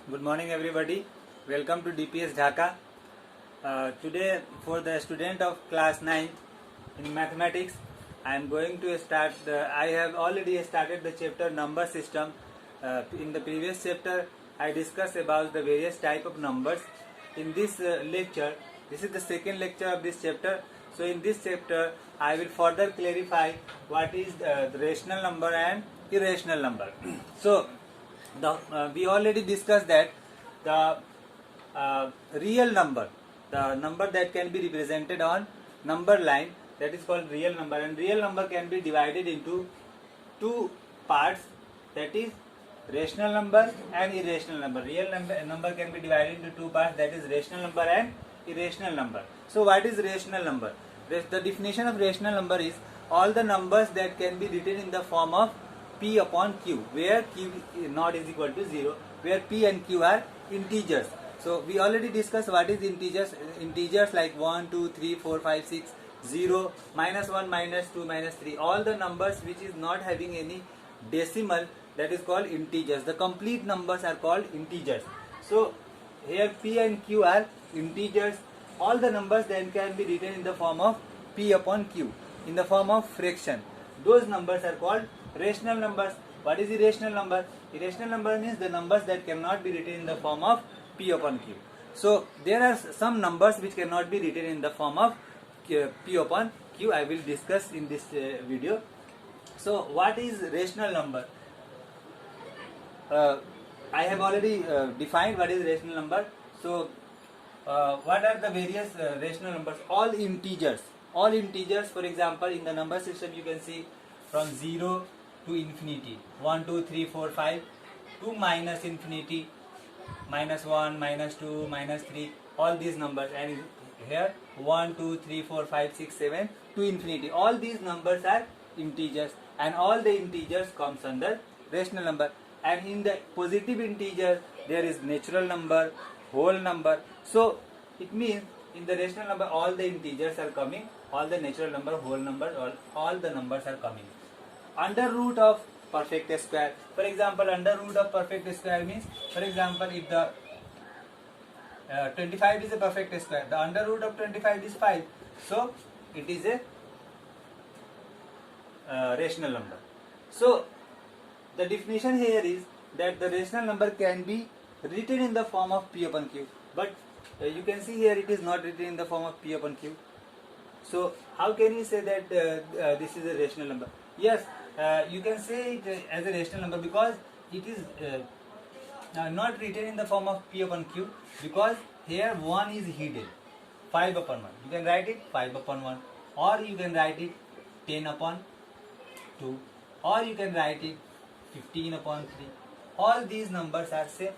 Good morning everybody. Welcome to DPS Dhaka. Today for the student of class 9 in mathematics, I am going to start I have already started the chapter number system. In the previous chapter I discussed about the various type of numbers. In this lecture, this is the second lecture of this chapter. So in this chapter I will further clarify what is the rational number and irrational number. So we already discussed that the real number, the number that can be represented on number line, that is called real number, and real number can be divided into two parts, that is rational number and irrational number. Real number can be divided into two parts, that is rational number and irrational number. So what is rational number? The definition of rational number is all the numbers that can be written in the form of P upon Q, where Q not is equal to 0, where P and Q are integers. So we already discussed what is integers. Integers like 1, 2, 3, 4, 5, 6, 0, minus 1, minus 2, minus 3. All the numbers which is not having any decimal, that is called integers. The complete numbers are called integers. So here P and Q are integers. All the numbers then can be written in the form of P upon Q, in the form of fraction. Those numbers are called rational numbers. What is irrational number? Irrational number means the numbers that cannot be written in the form of P upon Q. So there are some numbers which cannot be written in the form of P upon Q. I will discuss in this video. So what is rational number? I have already defined what is rational number. So what are the various rational numbers? All integers. All integers, for example, in the number system you can see from 0 to infinity, 1, 2, 3, 4, 5, to minus infinity, minus 1, minus 2, minus 3, all these numbers, and here 1, 2, 3, 4, 5, 6, 7 to infinity. All these numbers are integers, and all the integers comes under rational number. And in the positive integer there is natural number, whole number. So it means in the rational number all the integers are coming, all the natural number, whole number, all the numbers are coming. Under root of perfect square. For example, under root of perfect square means, for example, if the 25 is a perfect square, the under root of 25 is 5. So it is a rational number. So the definition here is that the rational number can be written in the form of P upon Q. But you can see here it is not written in the form of P upon Q. So how can you say that this is a rational number? Yes, you can say it as a rational number because it is not written in the form of P upon Q, because here 1 is hidden. 5 upon 1. You can write it 5 upon 1, or you can write it 10 upon 2, or you can write it 15 upon 3. All these numbers are say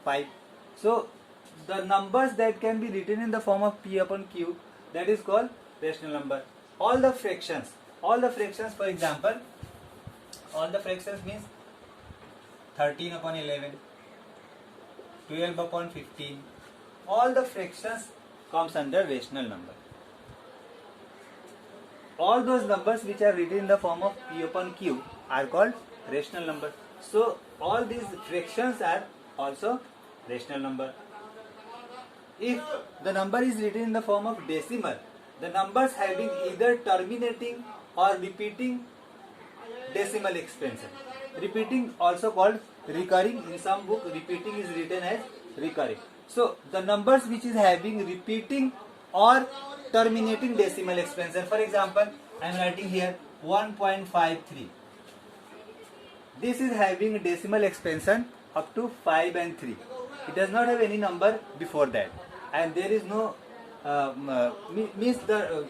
5. So the numbers that can be written in the form of P upon Q, that is called rational number. All the fractions, for example, all the fractions means 13 upon 11, 12 upon 15, all the fractions comes under rational number. All those numbers which are written in the form of P upon Q are called rational number. So all these fractions are also rational number. If the number is written in the form of decimal, the numbers having either terminating or repeating decimal expansion. Repeating also called recurring. In some book repeating is written as recurring. So the numbers which is having repeating or terminating decimal expansion. For example, I am writing here 1.53. This is having a decimal expansion up to 5 and 3. It does not have any number before that, and there is no means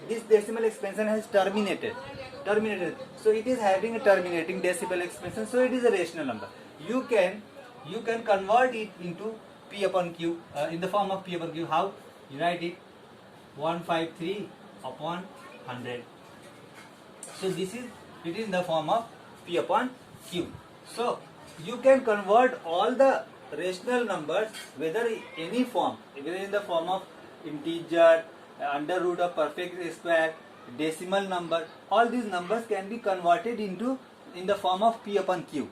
this decimal expansion has terminated. So it is having a terminating decimal expansion. So it is a rational number. You can convert it into P upon Q in the form of P upon Q. How? You write it 153 upon 100. So this is it is in the form of P upon Q. So you can convert all the rational numbers, whether any form, whether in the form of integer, under root of perfect square, decimal number, all these numbers can be converted into in the form of P upon Q,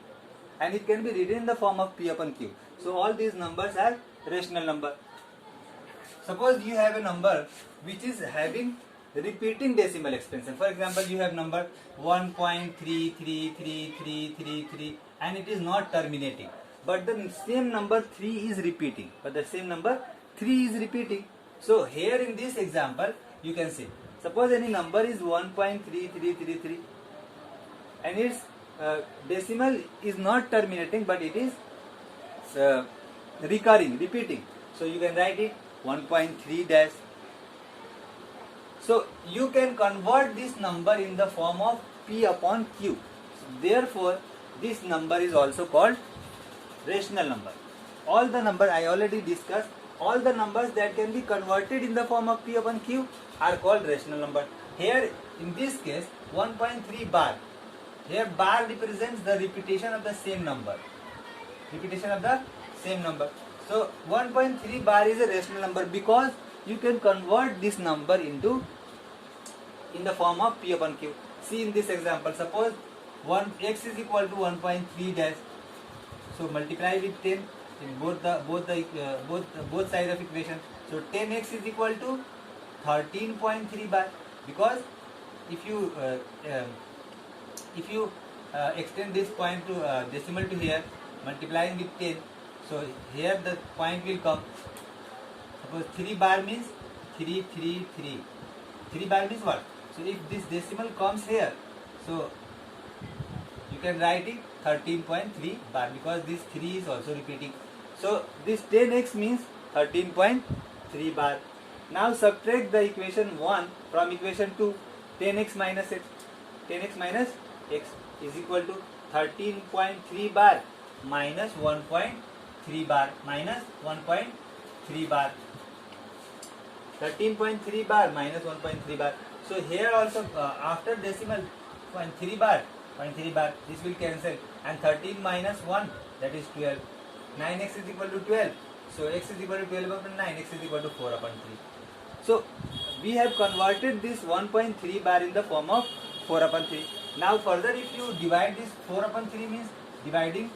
and it can be written in the form of P upon Q. So all these numbers are rational number. Suppose you have a number which is having repeating decimal expansion. For example, you have number 1.333333 and it is not terminating. But the same number 3 is repeating. So here in this example, you can see. Suppose any number is 1.3333 and its decimal is not terminating, but it is repeating. So you can write it 1.3 dash. So you can convert this number in the form of P upon Q. Therefore, this number is also called rational number. All the numbers I already discussed, all the numbers that can be converted in the form of P upon Q are called rational number. Here in this case 1.3 bar. Here bar represents the repetition of the same number. So 1.3 bar is a rational number because you can convert this number in the form of P upon Q. See in this example, suppose x is equal to 1.3 dash. So multiply with 10 in both sides of equation. So 10x is equal to 13.3 bar, because if you extend this point to decimal to here, multiplying with 10, so here the point will come. Suppose 3 bar means 333. 3 bar means what? So if this decimal comes here, so you can write it 13.3 bar, because this 3 is also repeating. So this 10x means 13.3 bar. Now subtract the equation 1 from equation 2. 10x minus x. 10x minus x is equal to 13.3 bar minus 1.3 bar. 13.3 bar minus 1.3 bar. So here also after decimal 0.3 bar, this will cancel, and 13 minus 1, that is 12. 9x is equal to 12. So x is equal to 12 upon 9, x is equal to 4 upon 3. So we have converted this 1.3 bar in the form of 4 upon 3. Now further, if you divide this 4 upon 3 means dividing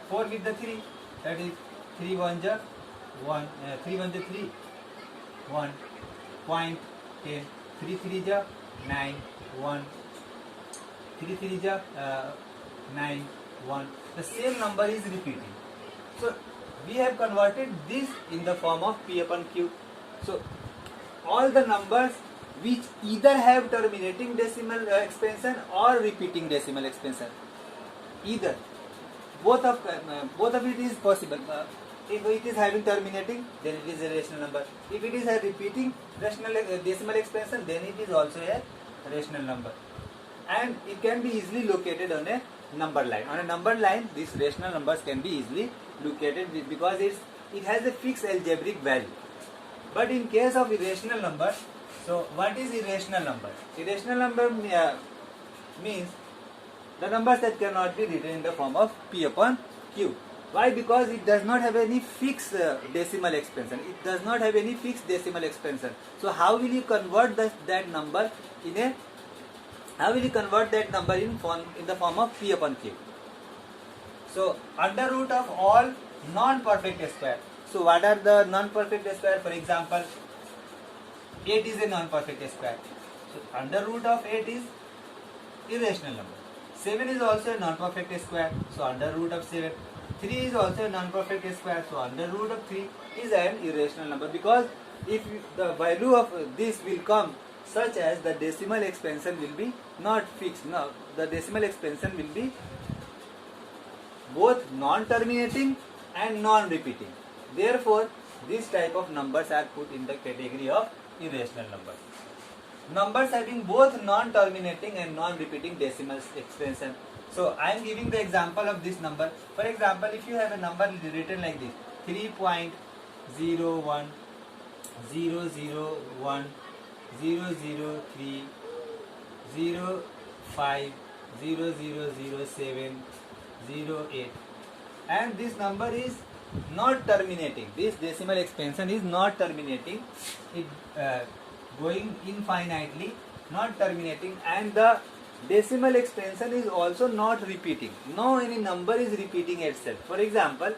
4 with the 3, that is 3 1 ja 1, 3 1 ja 3, 1, point 10, 3 3 ja 9, 1, 3 3 ja 9, 1. The same number is repeating. So we have converted this in the form of P upon Q. So all the numbers which either have terminating decimal expansion or repeating decimal expansion, either both of it is possible. If it is having terminating, then it is a rational number. If it is a repeating rational decimal expansion, then it is also a rational number. And it can be easily located on a number line. On a number line, these rational numbers can be easily located because it has a fixed algebraic value. But in case of irrational number, so what is irrational number? Irrational number means the numbers that cannot be written in the form of P upon Q. Why? Because it does not have any fixed decimal expansion. So how will you convert that number in the form of P upon Q? So under root of all non-perfect square. So what are the non-perfect square? For example, 8 is a non-perfect square. So under root of 8 is irrational number. 7 is also a non-perfect square. So under root of 7. 3 is also a non-perfect square. So under root of 3 is an irrational number, because if the value of this will come such as the decimal expansion will be not fixed. Now the decimal expansion will be both non-terminating and non-repeating. Therefore, this type of numbers are put in the category of irrational numbers. Numbers having both non-terminating and non-repeating decimal expansion. So I am giving the example of this number. For example, if you have a number written like this, 3.01 001 003 05 0007 08, and this number is not terminating. This decimal expansion is not terminating. It going infinitely, not terminating, and the decimal expansion is also not repeating. No any number is repeating itself. For example,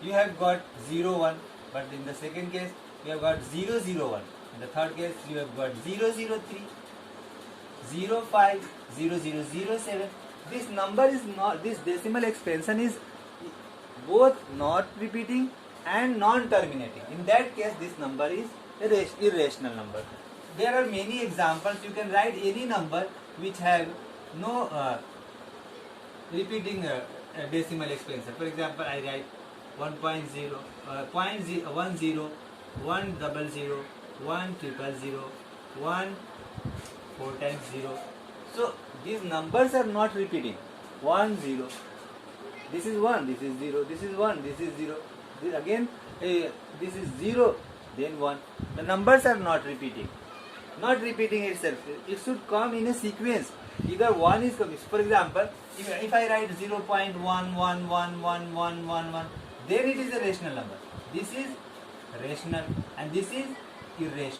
you have got 0 1, but in the second case you have got 0 0 1. In the third case you have got 0 0 3, 0 5, 0 0 0 7. This number is not, this decimal expansion is both not repeating and non-terminating. In that case, this number is irrational number. There are many examples. You can write any number which have no repeating decimal expansion. For example, I write 1.0, 0.10, 100, 100, 1 triple 0, 1 4 times 0. So these numbers are not repeating. 1 0. This is 1, this is 0, this is 1, this is 0. This again, this is 0, then 1. The numbers are not repeating. Not repeating itself. It should come in a sequence. Either 1 is coming. For example, if I write 0.111111, then it is a rational number. This is rational and this is irrational.